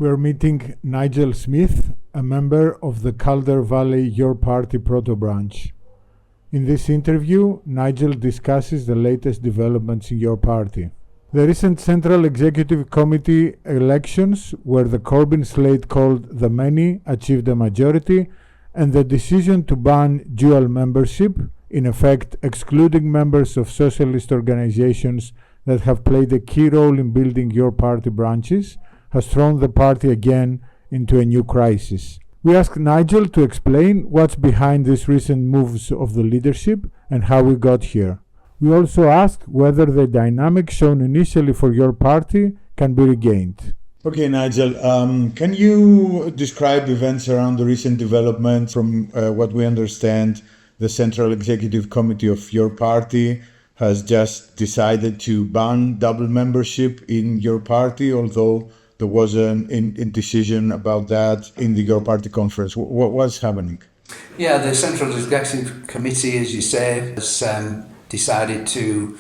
We're meeting Nigel Smith, a member of the Calder Valley Your Party proto-branch. In this interview, Nigel discusses the latest developments in your party. The recent Central Executive Committee elections, where the Corbyn slate called the Many achieved a majority, and the decision to ban dual membership, in effect excluding members of socialist organizations that have played a key role in building your party branches, has thrown the party again into a new crisis. We asked Nigel to explain what's behind these recent moves of the leadership and how we got here. We also asked whether the dynamic shown initially for your party can be regained. Okay, Nigel, can you describe events around the recent development? From what we understand, the Central Executive Committee of your party has just decided to ban double membership in your party, although there was an indecision about that in the Your Party conference. What was happening? Yeah, the Central Executive Committee, as you say, has decided to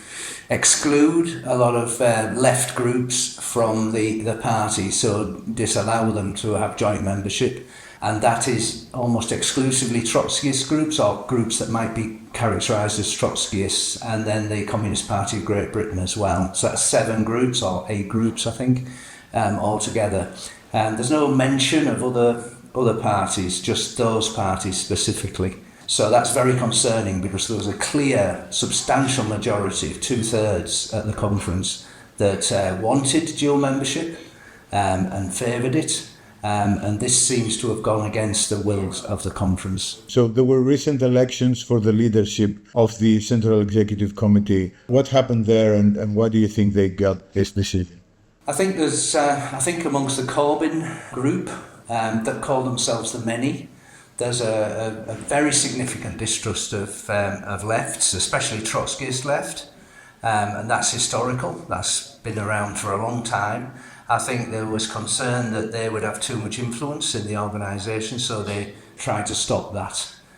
exclude a lot of left groups from the party, so disallow them to have joint membership. And that is almost exclusively Trotskyist groups, or groups that might be characterised as Trotskyists, and then the Communist Party of Great Britain as well. So that's 7 groups, or 8 groups, I think, altogether. There's no mention of other parties, just those parties specifically. So that's very concerning, because there was a clear, substantial majority of 2/3 at the conference that wanted dual membership and favoured it. And this seems to have gone against the will of the conference. So there were recent elections for the leadership of the Central Executive Committee. What happened there, and why do you think they got this decision? I think there's, amongst the Corbyn group that call themselves the Many, there's a very significant distrust of lefts, especially Trotskyist left, and that's historical. That's been around for a long time. I think there was concern that they would have too much influence in the organisation, so they tried to stop that.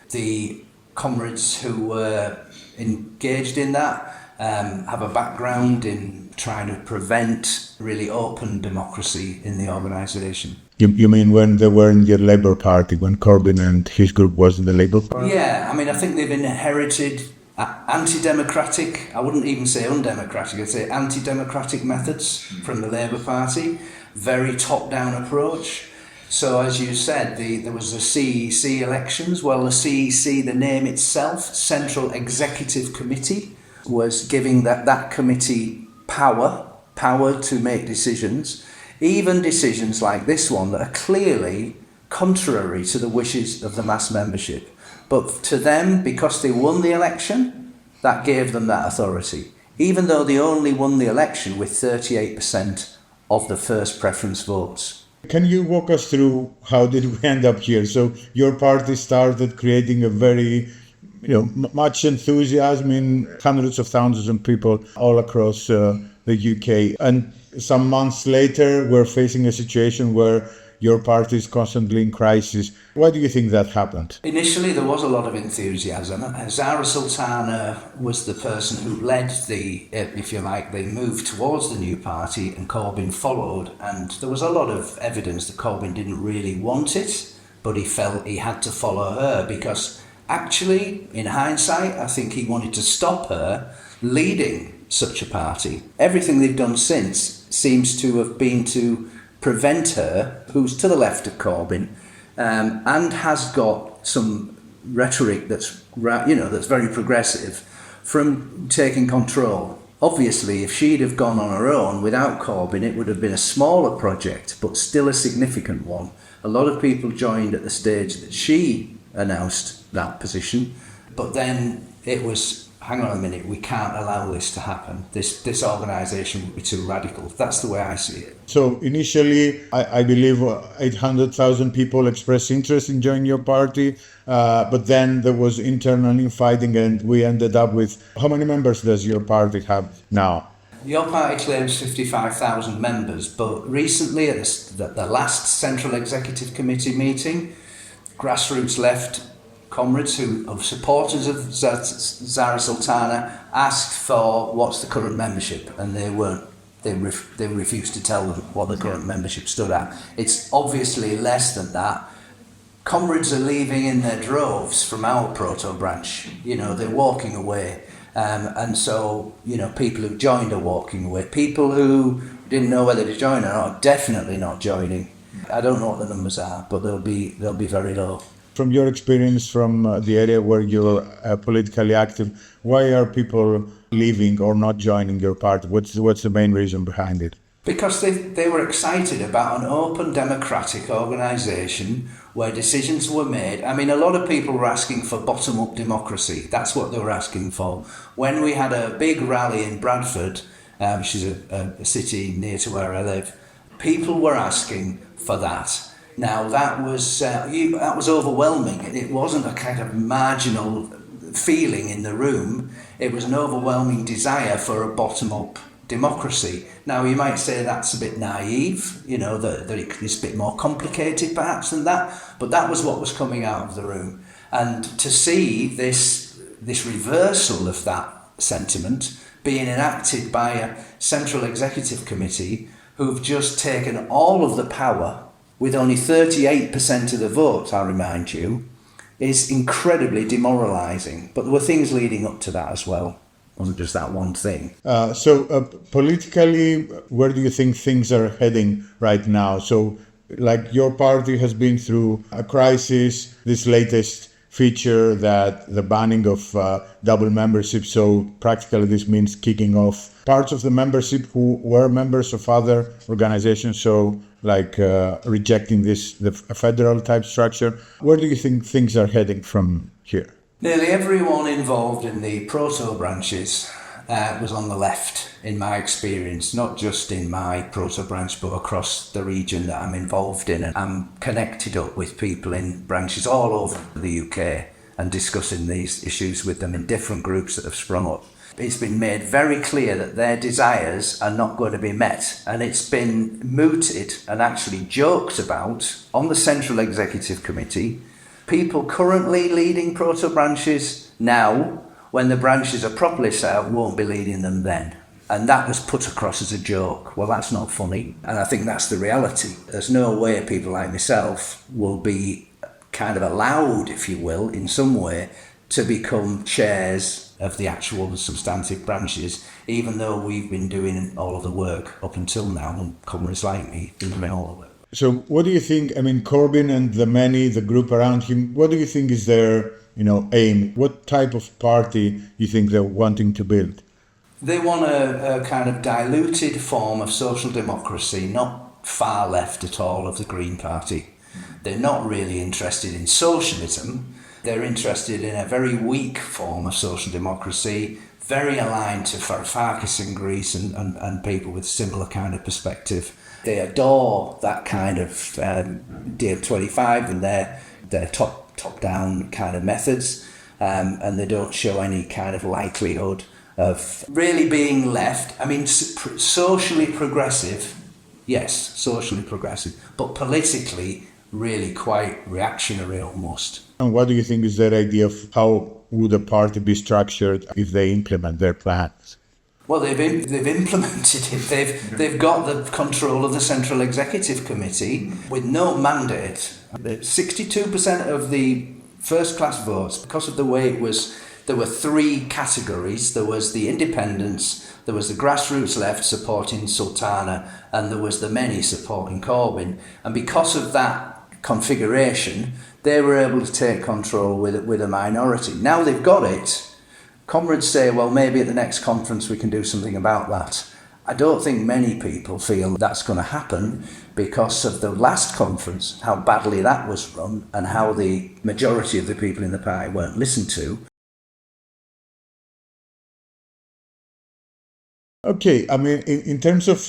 The comrades who were engaged in that have a background in trying to prevent really open democracy in the organisation. You mean when they were in the Labour Party, when Corbyn and his group was in the Labour Party? Yeah, I mean, I think they've inherited anti-democratic, I wouldn't even say undemocratic, I'd say anti-democratic methods from the Labour Party, very top-down approach. So as you said, there was the CEC elections. Well, the CEC, the name itself, Central Executive Committee, was giving that committee power to make decisions, even decisions like this one that are clearly contrary to the wishes of the mass membership. But to them, because they won the election, that gave them that authority, even though they only won the election with 38% of the first preference votes. Can you walk us through how did we end up here? So your party started creating a very, much enthusiasm in hundreds of thousands of people all across the UK. And some months later, we're facing a situation where your party is constantly in crisis. Why do you think that happened? Initially, there was a lot of enthusiasm. Zara Sultana was the person who led the move towards the new party, and Corbyn followed. And there was a lot of evidence that Corbyn didn't really want it, but he felt he had to follow her because actually, in hindsight, I think he wanted to stop her leading such a party. Everything they've done since seems to have been to prevent her, who's to the left of Corbyn, and has got some rhetoric that's very progressive, from taking control. Obviously, if she'd have gone on her own without Corbyn, it would have been a smaller project, but still a significant one. A lot of people joined at the stage that she announced that position, but then it was, hang on a minute, we can't allow this to happen. This organisation would be too radical. That's the way I see it. So initially, I believe 800,000 people expressed interest in joining your party, but then there was internal infighting, and we ended up with, how many members does your party have now? Your party claims 55,000 members, but recently at the last Central Executive Committee meeting, grassroots left comrades who are supporters of Zara Sultana asked for what's the current membership, and they weren't they refused to tell them what the current membership stood at. It's obviously less than that. Comrades are leaving in their droves from our proto-branch. They're walking away. And so, people who joined are walking away. People who didn't know whether to join or not are definitely not joining. I don't know what the numbers are, but they'll be very low. From your experience from the area where you're politically active, why are people leaving or not joining your party? What's the main reason behind it? Because they were excited about an open democratic organisation where decisions were made. I mean, a lot of people were asking for bottom-up democracy. That's what they were asking for. When we had a big rally in Bradford, which is a city near to where I live, people were asking for that. Now, that was overwhelming. It wasn't a kind of marginal feeling in the room. It was an overwhelming desire for a bottom-up democracy. Now, you might say that's a bit naive, that it's a bit more complicated perhaps than that, but that was what was coming out of the room. And to see this reversal of that sentiment being enacted by a central executive committee who've just taken all of the power with only 38% of the vote, I remind you, is incredibly demoralising. But there were things leading up to that as well. It wasn't just that one thing. Politically, where do you think things are heading right now? So, like, your party has been through a crisis, this latest feature that the banning of double membership, so practically this means kicking off parts of the membership who were members of other organizations, so like rejecting the federal type structure. Where do you think things are heading from here? Nearly everyone involved in the proto-branches was on the left, in my experience, not just in my proto-branch, but across the region that I'm involved in. And I'm connected up with people in branches all over the UK and discussing these issues with them in different groups that have sprung up. It's been made very clear that their desires are not going to be met, and it's been mooted and actually joked about on the Central Executive Committee. People currently leading proto-branches now, when the branches are properly set up, won't be leading them then. And that was put across as a joke. Well, that's not funny. And I think that's the reality. There's no way people like myself will be kind of allowed, if you will, in some way, to become chairs of the actual substantive branches, even though we've been doing all of the work up until now, and comrades like me doing all the work. So what do you think, Corbyn and the group around him, what do you think is their, aim? What type of party you think they're wanting to build? They want a kind of diluted form of social democracy, not far left at all of the Green Party. They're not really interested in socialism. They're interested in a very weak form of social democracy, very aligned to Varoufakis in Greece and people with similar kind of perspective. They adore that kind of DiEM25 and their top-down kind of methods, and they don't show any kind of likelihood of really being left. I mean, socially progressive, yes, socially progressive, but politically really quite reactionary almost. And what do you think is their idea of how would a party be structured if they implement their plans? Well, they've implemented it. They've got the control of the Central Executive Committee with no mandate. 62% of the first-class votes, because of the way it was, there were three categories. There was the independents, there was the grassroots left supporting Sultana, and there was the many supporting Corbyn. And because of that configuration, they were able to take control with a minority. Now they've got it. Comrades say, well, maybe at the next conference we can do something about that. I don't think many people feel that's going to happen because of the last conference, how badly that was run and how the majority of the people in the party weren't listened to. Okay, in terms of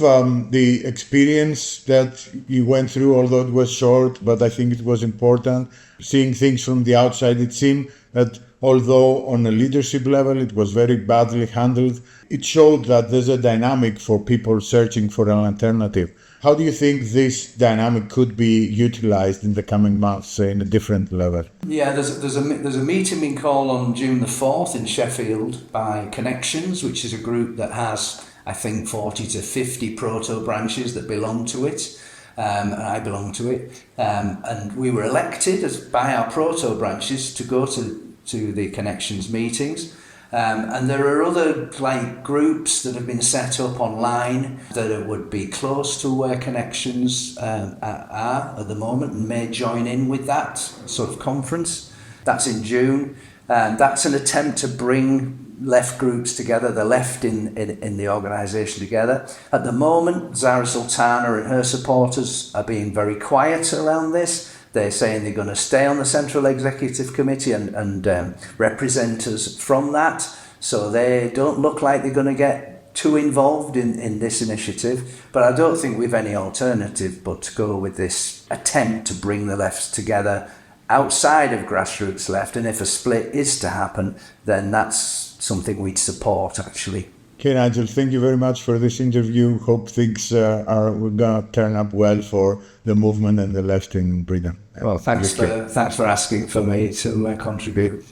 the experience that you went through, although it was short, but I think it was important, seeing things from the outside, it seemed that although on a leadership level it was very badly handled, it showed that there's a dynamic for people searching for an alternative. How do you think this dynamic could be utilized in the coming months, say, in a different level? Yeah, there's a meeting being called on June the 4th in Sheffield by Connections, which is a group that has I think 40 to 50 proto-branches that belong to it. And I belong to it. And we were elected by our proto-branches to go to the Connections meetings. And there are other groups that have been set up online that would be close to where Connections are at the moment and may join in with that sort of conference. That's in June. That's an attempt to bring left groups together, the left in the organisation together. At the moment, Zara Sultana and her supporters are being very quiet around this. They're saying they're going to stay on the Central Executive Committee and represent us from that. So they don't look like they're going to get too involved in this initiative. But I don't think we've any alternative but to go with this attempt to bring the lefts together outside of grassroots left. And if a split is to happen, then that's something we'd support, actually. Okay, Nigel, thank you very much for this interview. Hope things are going to turn up well for the movement and the left in Britain. Well, thanks for asking for me to contribute.